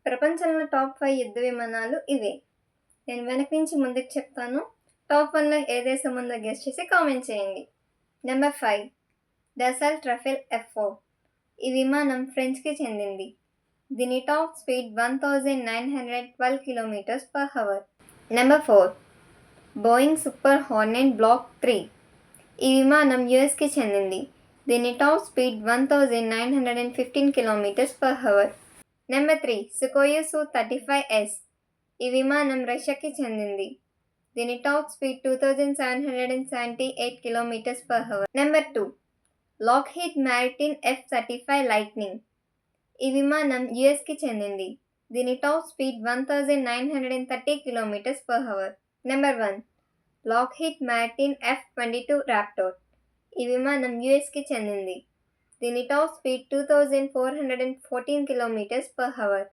ప్రపంచంలో టాప్ 5 యుద్ధ విమానాలు ఇవే. నేను వెనక నుంచి ముందుకు చెప్తాను. టాప్ 1లో ఏ దేశం ఉందో గెస్ చేసి కామెంట్ చేయండి. Number 5 Dassault Rafale F4. ఈ విమానం ఫ్రెంచ్కి చెందింది. దీని top speed 1912 km/h. Number 4 Boeing Super Hornet block 3. ఈ విమానం యుఎస్కి చెందింది. దీని top speed 1915 km/h. Number 3 Sukhoi Su-35S. ఈ విమానం రష్యాకి చెందింది. దీని top speed 2778 km/h. Number 2 Lockheed Martin F-35 lightning. ఈ విమానం యుఎస్కి చెందింది. దీని top speed 1930 km/h. Number 1 Lockheed Martin F-22 Raptor. ఈ విమానం యుఎస్కి చెందింది. దీని టాప్ స్పీడ్ 2414 km/h.